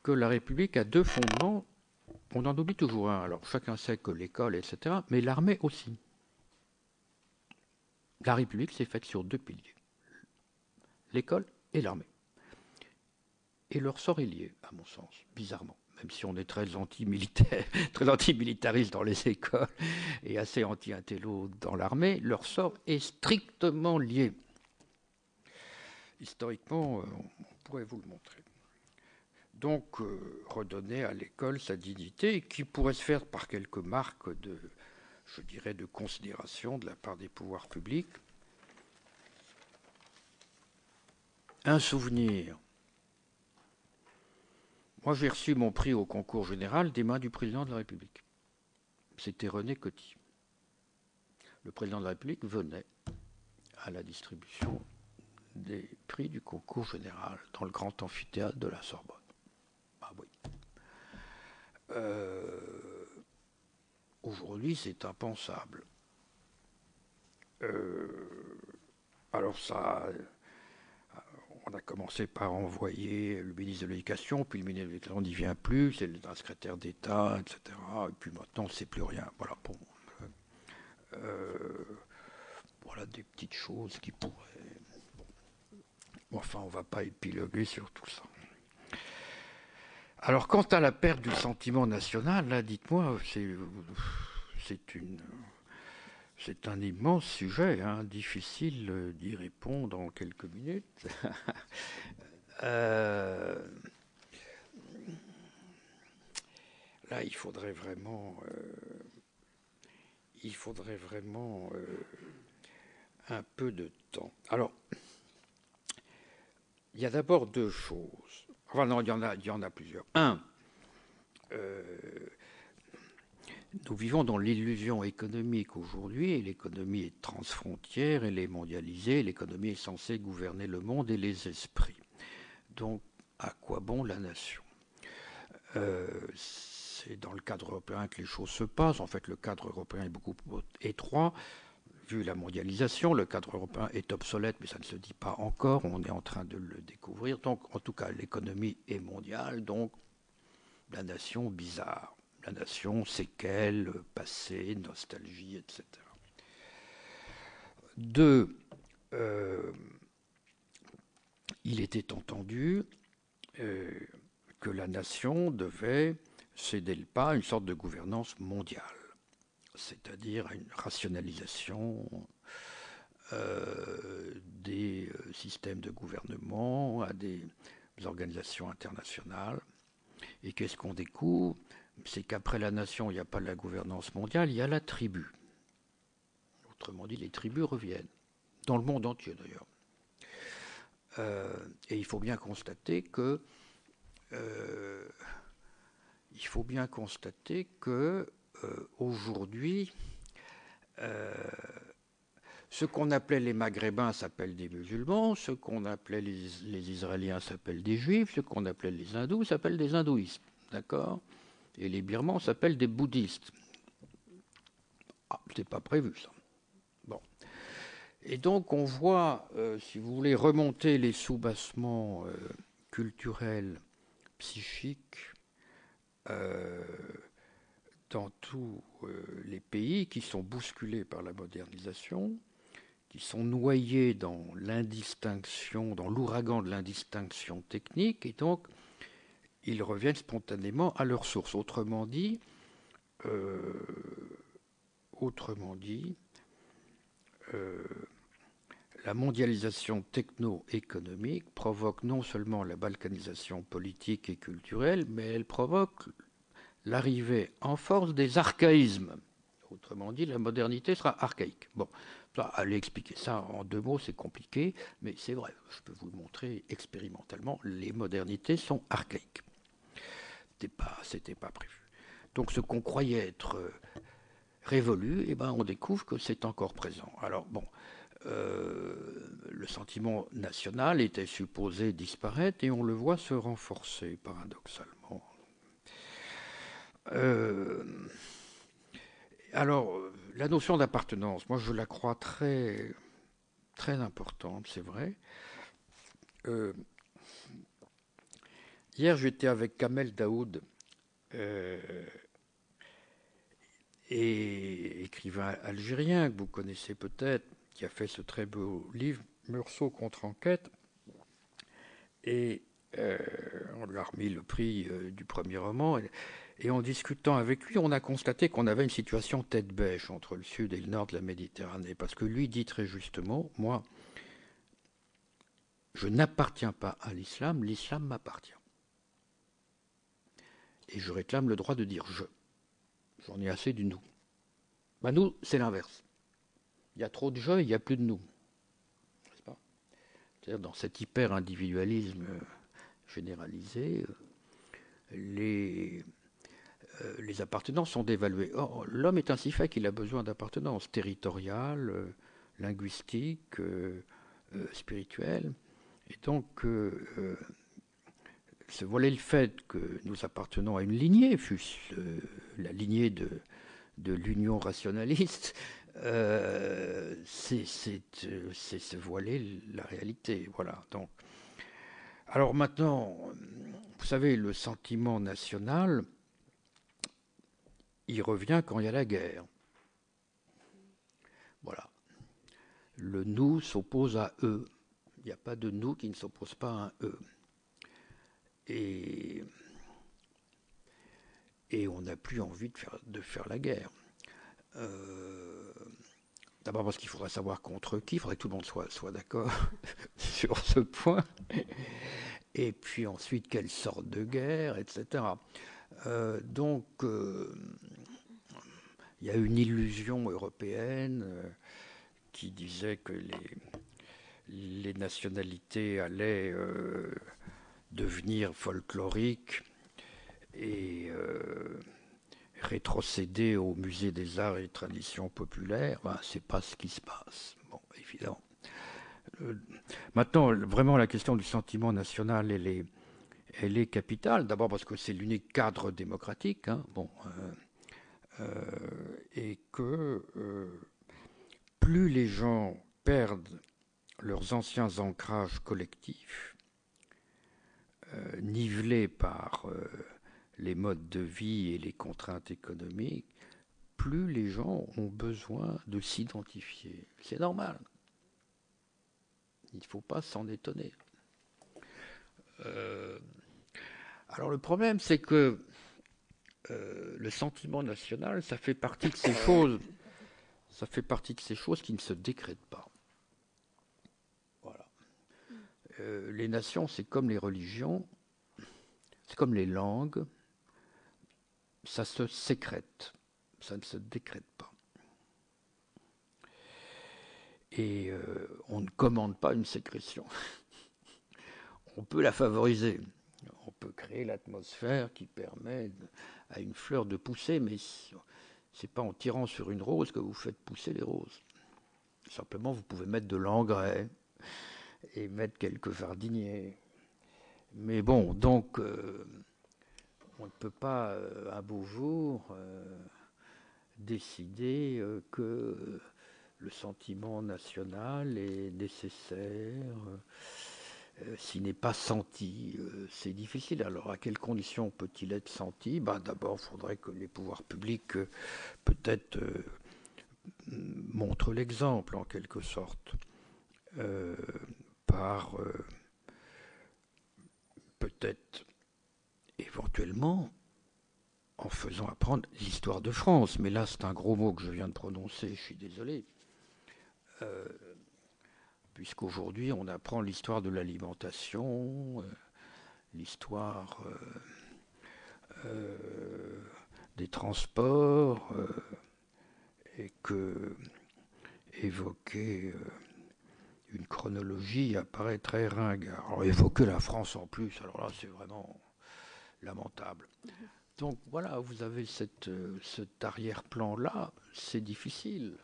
que la République a deux fondements. On en oublie toujours un. Alors chacun sait que l'école, etc., mais l'armée aussi. La République s'est faite sur deux piliers, l'école et l'armée. Et leur sort est lié, à mon sens, bizarrement. Même si on est très anti-militaire, très anti-militariste dans les écoles et assez anti-intello dans l'armée, leur sort est strictement lié. Historiquement, on pourrait vous le montrer. Donc, redonner à l'école sa dignité, qui pourrait se faire par quelques marques je dirais, de considération de la part des pouvoirs publics. Un souvenir. Moi, j'ai reçu mon prix au concours général des mains du président de la République. C'était René Coty. Le président de la République venait à la distribution des prix du concours général dans le grand amphithéâtre de la Sorbonne. Ah oui. Aujourd'hui, c'est impensable. Alors ça, on a commencé par envoyer le ministre de l'Éducation, puis le ministre de l'Éducation n'y vient plus, c'est le secrétaire d'État, etc. Et puis maintenant, c'est plus rien. Voilà, bon. Voilà des petites choses qui pourraient... Bon. Enfin, on ne va pas épiloguer sur tout ça. Alors, quant à la perte du sentiment national, là, dites-moi, c'est un immense sujet, hein, difficile d'y répondre en quelques minutes. Là, il faudrait vraiment un peu de temps. Alors, il y a d'abord deux choses. Enfin non, il y en a plusieurs. Un, nous vivons dans l'illusion économique aujourd'hui, et l'économie est transfrontière, elle est mondialisée, l'économie est censée gouverner le monde et les esprits. Donc, à quoi bon la nation ? C'est dans le cadre européen que les choses se passent. En fait, le cadre européen est beaucoup plus étroit. Vu la mondialisation, le cadre européen est obsolète, mais ça ne se dit pas encore. On est en train de le découvrir. Donc, en tout cas, l'économie est mondiale. Donc, la nation, bizarre. La nation, séquelles, passé, nostalgie, etc. Deux, il était entendu que la nation devait céder le pas à une sorte de gouvernance mondiale, c'est-à-dire à une rationalisation des systèmes de gouvernement, à des organisations internationales. Et qu'est-ce qu'on découvre ? C'est qu'après la nation, il n'y a pas la gouvernance mondiale, il y a la tribu. Autrement dit, les tribus reviennent, dans le monde entier d'ailleurs. Et il faut bien constater que aujourd'hui, ce qu'on appelait les Maghrébins s'appellent des musulmans, ce qu'on appelait les Israéliens s'appellent des Juifs, ce qu'on appelait les Hindous s'appellent des hindouistes, d'accord ? Et les Birmans s'appellent des bouddhistes. Ah, c'était pas prévu ça. Bon. Et donc on voit, si vous voulez, remonter les soubassements culturels, psychiques, dans tous les pays qui sont bousculés par la modernisation, qui sont noyés dans l'indistinction, dans l'ouragan de l'indistinction technique, et donc ils reviennent spontanément à leur source. Autrement dit, la mondialisation techno-économique provoque non seulement la balkanisation politique et culturelle, mais elle provoque l'arrivée en force des archaïsmes. Autrement dit, la modernité sera archaïque. Bon, aller expliquer ça en deux mots, c'est compliqué, mais c'est vrai, je peux vous le montrer expérimentalement, les modernités sont archaïques. C'était pas prévu. Donc ce qu'on croyait être révolu, eh ben, on découvre que c'est encore présent. Alors bon, le sentiment national était supposé disparaître et on le voit se renforcer paradoxalement. Alors, la notion d'appartenance, moi je la crois très, très importante, c'est vrai. Hier, j'étais avec Kamel Daoud, et écrivain algérien que vous connaissez peut-être, qui a fait ce très beau livre Meursault contre enquête, et on lui a remis le prix du premier roman, et en discutant avec lui, on a constaté qu'on avait une situation tête bêche entre le sud et le nord de la Méditerranée, parce que lui dit très justement, moi, je n'appartiens pas à l'islam, l'islam m'appartient. Et je réclame le droit de dire je. J'en ai assez du nous. Ben nous, c'est l'inverse. Il y a trop de je, il n'y a plus de nous. N'est-ce pas ? C'est-à-dire dans cet hyper-individualisme généralisé, les appartenances sont dévaluées. Or, l'homme est ainsi fait qu'il a besoin d'appartenance territoriale, linguistique, spirituelle. Et donc, se voiler le fait que nous appartenons à une lignée, fût-ce la lignée de l'union rationaliste, c'est se voiler la réalité. Voilà. Donc, Alors maintenant, vous savez, le sentiment national, il revient quand il y a la guerre. Voilà. Le nous s'oppose à eux. Il n'y a pas de nous qui ne s'oppose pas à un eux. Et on n'a plus envie de faire la guerre. D'abord parce qu'il faudrait savoir contre qui, il faudrait que tout le monde soit d'accord sur ce point. Et puis ensuite, quelle sorte de guerre, etc. Donc, il y a une illusion européenne qui disait que les nationalités allaient devenir folkloriques et rétrocéder au musée des arts et traditions populaires. Ben, c'est pas ce qui se passe. Bon, évidemment. Maintenant, vraiment, la question du sentiment national, elle est capitale. D'abord parce que c'est l'unique cadre démocratique, hein, bon, et que plus les gens perdent leurs anciens ancrages collectifs, nivelés par les modes de vie et les contraintes économiques, plus les gens ont besoin de s'identifier. C'est normal. Il ne faut pas s'en étonner. Alors le problème, c'est que le sentiment national, ça fait partie de ces choses. Ça fait partie de ces choses qui ne se décrètent pas. Voilà. Les nations, c'est comme les religions, c'est comme les langues. Ça se sécrète, ça ne se décrète pas. Et on ne commande pas une sécrétion. On peut la favoriser. On peut créer l'atmosphère qui permet à une fleur de pousser, mais c'est pas en tirant sur une rose que vous faites pousser les roses. Simplement, vous pouvez mettre de l'engrais et mettre quelques jardiniers. Mais bon, donc, on ne peut pas, un beau jour, décider que le sentiment national est nécessaire. S'il n'est pas senti, c'est difficile. Alors, à quelles conditions peut-il être senti? D'abord, il faudrait que les pouvoirs publics, peut-être, montrent l'exemple, en quelque sorte, par, peut-être, éventuellement, en faisant apprendre l'histoire de France. Mais là, c'est un gros mot que je viens de prononcer, je suis désolé. Puisqu'aujourd'hui, on apprend l'histoire de l'alimentation, l'histoire des transports, et que évoquer une chronologie apparaît très ringard. Alors, évoquer la France en plus, alors là, c'est vraiment lamentable. Donc voilà, vous avez cet arrière-plan-là, c'est difficile,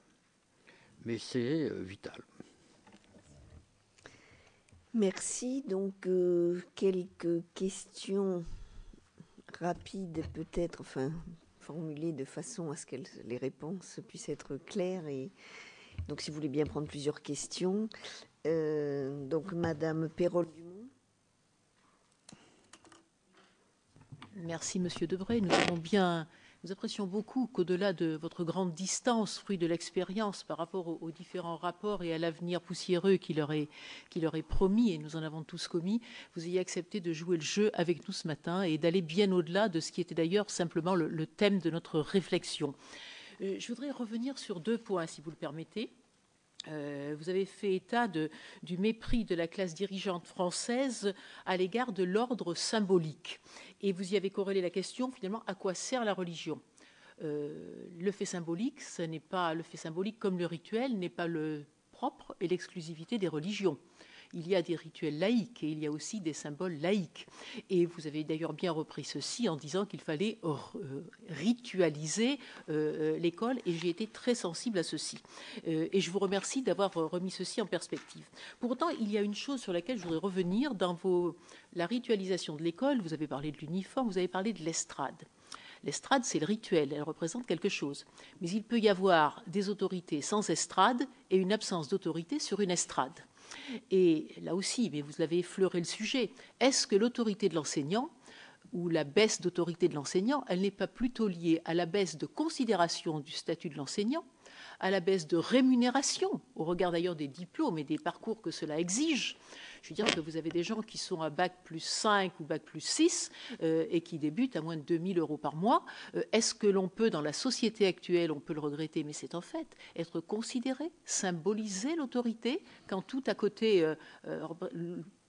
mais c'est vital. Merci. Donc, quelques questions rapides, peut-être, enfin, formulées de façon à ce que les réponses puissent être claires. Et donc, si vous voulez bien prendre plusieurs questions. Donc, Madame Perrol-Dumont. Merci, Monsieur Debré. Nous apprécions beaucoup qu'au-delà de votre grande distance, fruit de l'expérience par rapport aux différents rapports et à l'avenir poussiéreux qu'il aurait promis, et nous en avons tous commis, vous ayez accepté de jouer le jeu avec nous ce matin et d'aller bien au-delà de ce qui était d'ailleurs simplement le thème de notre réflexion. Je voudrais revenir sur 2 points, si vous le permettez. Vous avez fait état du mépris de la classe dirigeante française à l'égard de l'ordre symbolique. Et vous y avez corrélé la question, finalement, à quoi sert la religion? Le fait symbolique, ce n'est pas le fait symbolique comme le rituel, n'est pas le propre et l'exclusivité des religions. Il y a des rituels laïques et il y a aussi des symboles laïques. Et vous avez d'ailleurs bien repris ceci en disant qu'il fallait ritualiser l'école, et j'ai été très sensible à ceci. Et je vous remercie d'avoir remis ceci en perspective. Pour autant, il y a une chose sur laquelle je voudrais revenir. Dans la ritualisation de l'école, vous avez parlé de l'uniforme, vous avez parlé de l'estrade. L'estrade, c'est le rituel, elle représente quelque chose. Mais il peut y avoir des autorités sans estrade et une absence d'autorité sur une estrade. Et là aussi, mais vous l'avez effleuré le sujet, est-ce que l'autorité de l'enseignant ou la baisse d'autorité de l'enseignant, elle n'est pas plutôt liée à la baisse de considération du statut de l'enseignant, à la baisse de rémunération, au regard d'ailleurs des diplômes et des parcours que cela exige. Je veux dire que vous avez des gens qui sont à bac plus 5 ou bac plus 6 et qui débutent à moins de 2 000 € par mois. Est-ce que l'on peut, dans la société actuelle, on peut le regretter, mais c'est en fait être considéré, symboliser l'autorité quand tout à côté...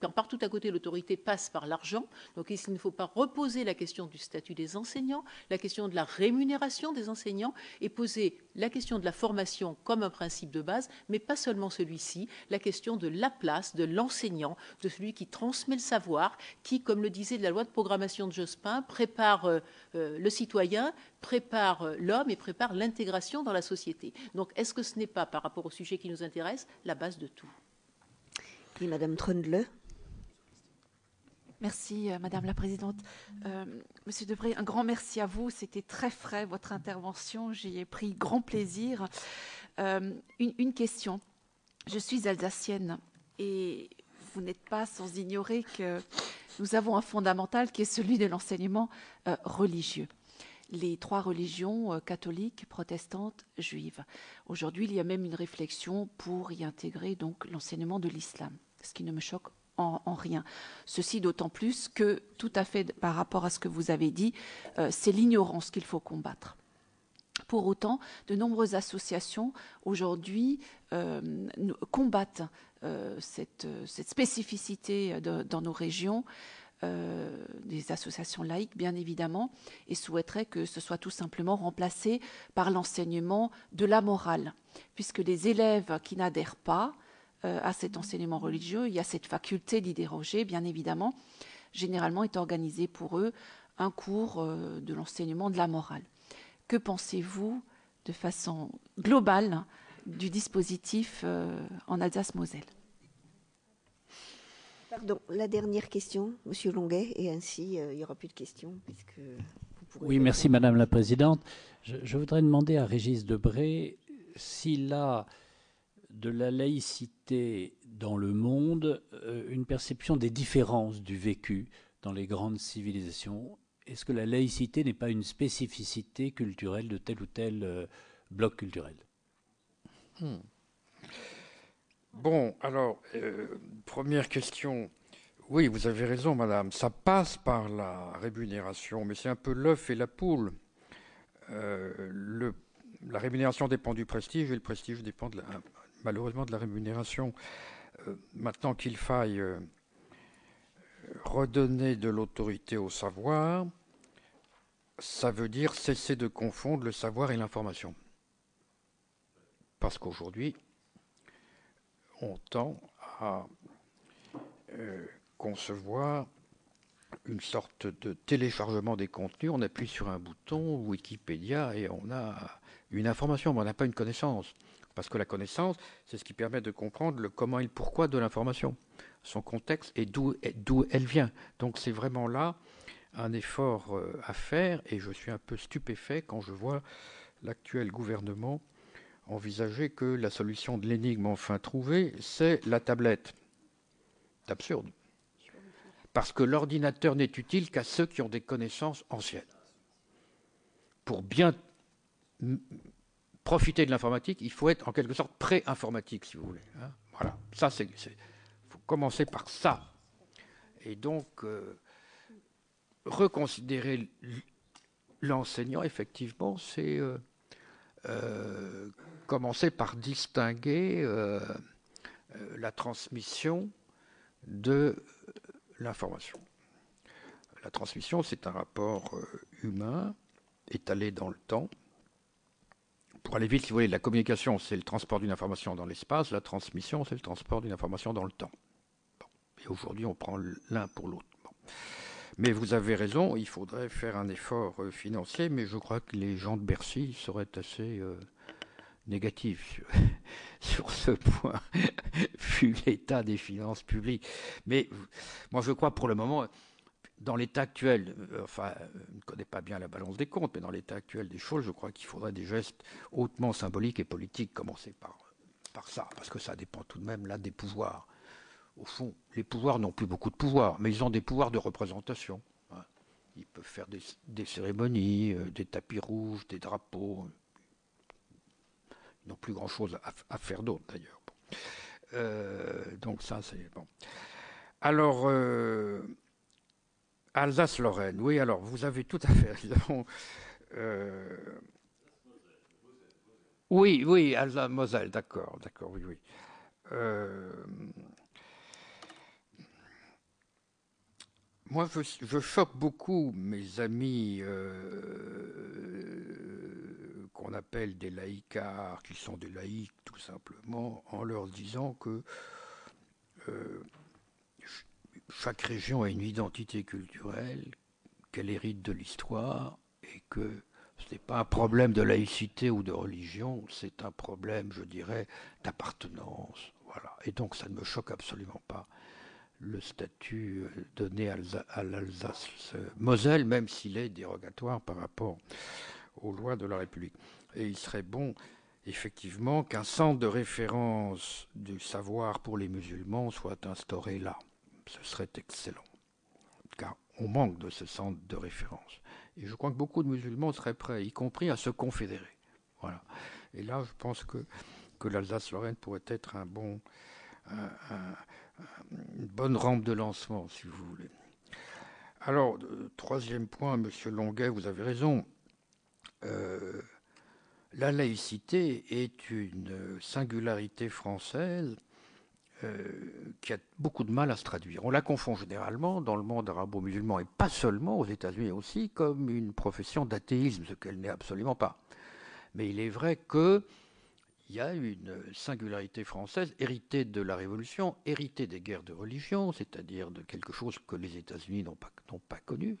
quand partout à côté l'autorité passe par l'argent. Donc ici, il ne faut pas reposer la question du statut des enseignants, la question de la rémunération des enseignants, et poser la question de la formation comme un principe de base, mais pas seulement celui-ci, la question de la place de l'enseignant, de celui qui transmet le savoir, qui, comme le disait la loi de programmation de Jospin, prépare le citoyen, prépare l'homme et prépare l'intégration dans la société. Donc est-ce que ce n'est pas, par rapport au sujet qui nous intéresse, la base de tout? Et Madame Trundle. Merci, Madame la Présidente. Monsieur Debré, un grand merci à vous. C'était très frais, votre intervention. J'y ai pris grand plaisir. Une question. Je suis alsacienne et vous n'êtes pas sans ignorer que nous avons un fondamental qui est celui de l'enseignement religieux. Les 3 religions, catholiques, protestantes, juives. Aujourd'hui, il y a même une réflexion pour y intégrer donc l'enseignement de l'islam, ce qui ne me choque en rien. Ceci d'autant plus que, tout à fait par rapport à ce que vous avez dit, c'est l'ignorance qu'il faut combattre. Pour autant, de nombreuses associations aujourd'hui combattent cette spécificité dans nos régions, des associations laïques bien évidemment, et souhaiteraient que ce soit tout simplement remplacé par l'enseignement de la morale, puisque les élèves qui n'adhèrent pas à cet enseignement religieux, il y a cette faculté d'y déroger, bien évidemment. Généralement est organisé pour eux un cours de l'enseignement de la morale. Que pensez-vous de façon globale du dispositif en Alsace-Moselle? Pardon, la dernière question, Monsieur Longuet, et ainsi il n'y aura plus de questions. Puisque vous pourrez oui, merci Madame la Présidente. Je voudrais demander à Régis Debré s'il a de la laïcité dans le monde une perception des différences du vécu dans les grandes civilisations. Est-ce que la laïcité n'est pas une spécificité culturelle de tel ou tel bloc culturel? Bon, alors, première question. Oui, vous avez raison, madame. Ça passe par la rémunération, mais c'est un peu l'œuf et la poule. La rémunération dépend du prestige et le prestige dépend malheureusement de la rémunération. Maintenant qu'il faille redonner de l'autorité au savoir, ça veut dire cesser de confondre le savoir et l'information. Parce qu'aujourd'hui, on tend à concevoir une sorte de téléchargement des contenus. On appuie sur un bouton, Wikipédia, et on a une information, mais on n'a pas une connaissance. Parce que la connaissance, c'est ce qui permet de comprendre le comment et le pourquoi de l'information, son contexte et d'où elle vient. Donc c'est vraiment là un effort à faire, et je suis un peu stupéfait quand je vois l'actuel gouvernement envisager que la solution de l'énigme enfin trouvée, c'est la tablette. C'est absurde. Parce que l'ordinateur n'est utile qu'à ceux qui ont des connaissances anciennes. Pour bien profiter de l'informatique, il faut être en quelque sorte pré-informatique, si vous voulez. Hein, voilà. Ça, il faut commencer par ça. Et donc, reconsidérer l'enseignant, effectivement, c'est commencer par distinguer la transmission de l'information. La transmission, c'est un rapport humain, étalé dans le temps. Pour aller vite, si vous voulez, la communication, c'est le transport d'une information dans l'espace, la transmission, c'est le transport d'une information dans le temps. Bon. Et aujourd'hui, on prend l'un pour l'autre. Bon. Mais vous avez raison, il faudrait faire un effort financier, mais je crois que les gens de Bercy seraient assez négatifs sur ce point, vu l'état des finances publiques. Mais moi, je crois pour le moment, dans l'état actuel, enfin, je ne connais pas bien la balance des comptes, mais dans l'état actuel des choses, je crois qu'il faudrait des gestes hautement symboliques et politiques, commencer par ça, parce que ça dépend tout de même là des pouvoirs. au fond, les pouvoirs n'ont plus beaucoup de pouvoir, mais ils ont des pouvoirs de représentation. Hein. Ils peuvent faire des cérémonies, des tapis rouges, des drapeaux. Ils n'ont plus grand-chose à faire d'autre, d'ailleurs. Bon. Donc ça, c'est bon. Alors, Alsace-Lorraine, oui, alors, vous avez tout à fait raison. Oui, Alsace-Moselle, d'accord, oui. Moi, je choque beaucoup mes amis qu'on appelle des laïcards, qui sont des laïcs tout simplement, en leur disant que chaque région a une identité culturelle, qu'elle hérite de l'histoire, et que ce n'est pas un problème de laïcité ou de religion, c'est un problème, je dirais, d'appartenance. Voilà. Et donc, ça ne me choque absolument pas, le statut donné à l'Alsace-Moselle, même s'il est dérogatoire par rapport aux lois de la République. Et il serait bon, effectivement, qu'un centre de référence du savoir pour les musulmans soit instauré là. Ce serait excellent, car on manque de ce centre de référence. Et je crois que beaucoup de musulmans seraient prêts, y compris à se confédérer. Voilà. Et là, je pense que l'Alsace-Lorraine pourrait être une bonne rampe de lancement, si vous voulez. Alors, troisième point, Monsieur Longuet, vous avez raison. La laïcité est une singularité française qui a beaucoup de mal à se traduire. On la confond généralement dans le monde arabo-musulman, et pas seulement aux États-Unis aussi, comme une profession d'athéisme, ce qu'elle n'est absolument pas. Mais il est vrai qu'il y a une singularité française héritée de la Révolution, héritée des guerres de religion, c'est-à-dire de quelque chose que les États-Unis n'ont pas connu.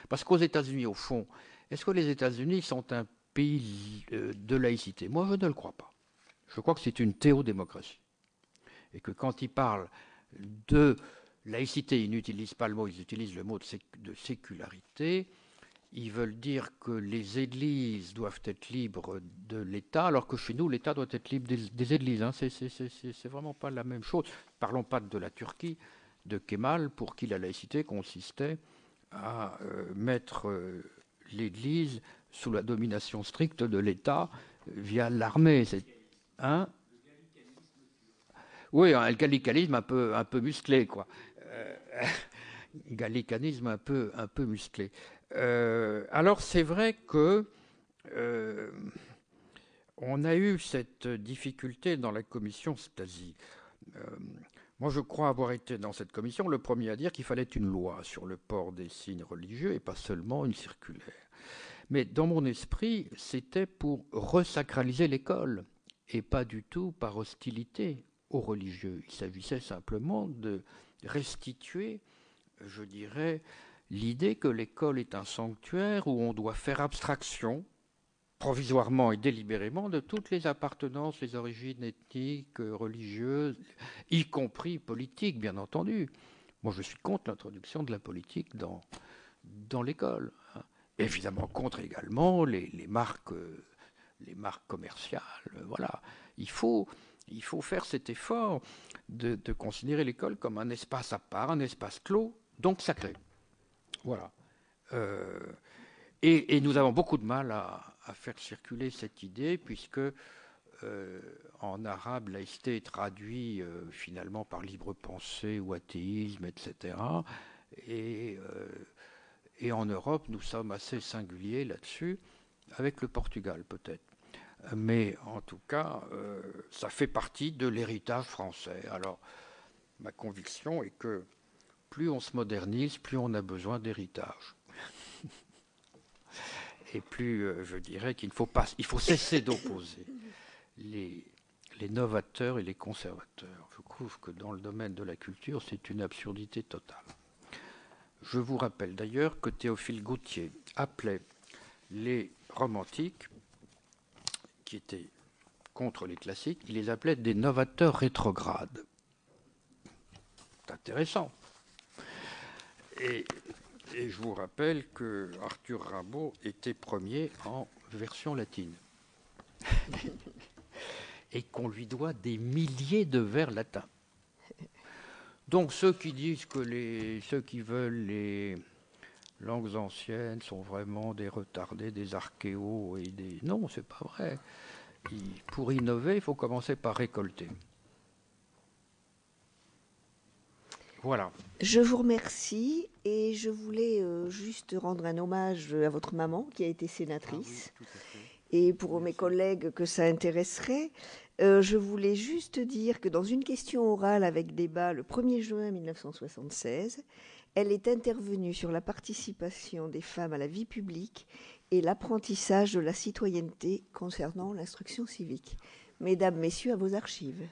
Parce qu'aux États-Unis, au fond, est-ce que les États-Unis sont un pays de laïcité? Moi, je ne le crois pas. Je crois que c'est une théodémocratie. Et que quand ils parlent de laïcité, ils n'utilisent pas le mot, ils utilisent le mot de sécularité. Ils veulent dire que les églises doivent être libres de l'État, alors que chez nous, l'État doit être libre des églises. Hein. C'est vraiment pas la même chose. Parlons pas de la Turquie, de Kemal, pour qui la laïcité consistait à mettre l'Église sous la domination stricte de l'État via l'armée. Hein? Oui, un gallicanisme un peu musclé, quoi. Gallicanisme un peu musclé. Alors c'est vrai que on a eu cette difficulté dans la commission Stasi. Moi, je crois avoir été dans cette commission le premier à dire qu'il fallait une loi sur le port des signes religieux et pas seulement une circulaire. Mais dans mon esprit, c'était pour resacraliser l'école et pas du tout par hostilité aux religieux. Il s'agissait simplement de restituer, je dirais, l'idée que l'école est un sanctuaire où on doit faire abstraction, provisoirement et délibérément, de toutes les appartenances, les origines ethniques, religieuses, y compris politiques, bien entendu. Moi, je suis contre l'introduction de la politique dans l'école. Hein. Évidemment, contre également les marques commerciales. Voilà. Il faut faire cet effort de considérer l'école comme un espace à part, un espace clos, donc sacré. Voilà. Et nous avons beaucoup de mal à faire circuler cette idée, puisque en arabe, laïcité est traduit finalement par libre pensée ou athéisme, etc. Et en Europe, nous sommes assez singuliers là-dessus, avec le Portugal peut-être. Mais en tout cas, ça fait partie de l'héritage français. Alors, ma conviction est que plus on se modernise, plus on a besoin d'héritage. Et plus, je dirais qu'il faut cesser d'opposer les novateurs et les conservateurs. Je trouve que dans le domaine de la culture, c'est une absurdité totale. Je vous rappelle d'ailleurs que Théophile Gautier appelait les romantiques, qui étaient contre les classiques, il les appelait des novateurs rétrogrades. C'est intéressant. Et je vous rappelle que Arthur Rimbaud était premier en version latine. Et qu'on lui doit des milliers de vers latins. Donc ceux qui disent que ceux qui veulent les langues anciennes sont vraiment des retardés, des archéos et des... Non, c'est pas vrai. Pour innover, il faut commencer par récolter. Voilà. Je vous remercie et je voulais juste rendre un hommage à votre maman qui a été sénatrice. Ah oui, tout à fait. Et pour mes collègues que ça intéresserait, je voulais juste dire que dans une question orale avec débat le 1er juin 1976, elle est intervenue sur la participation des femmes à la vie publique et l'apprentissage de la citoyenneté concernant l'instruction civique. Mesdames, Messieurs, à vos archives.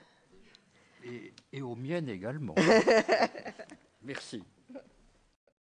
Et aux miennes également. Merci.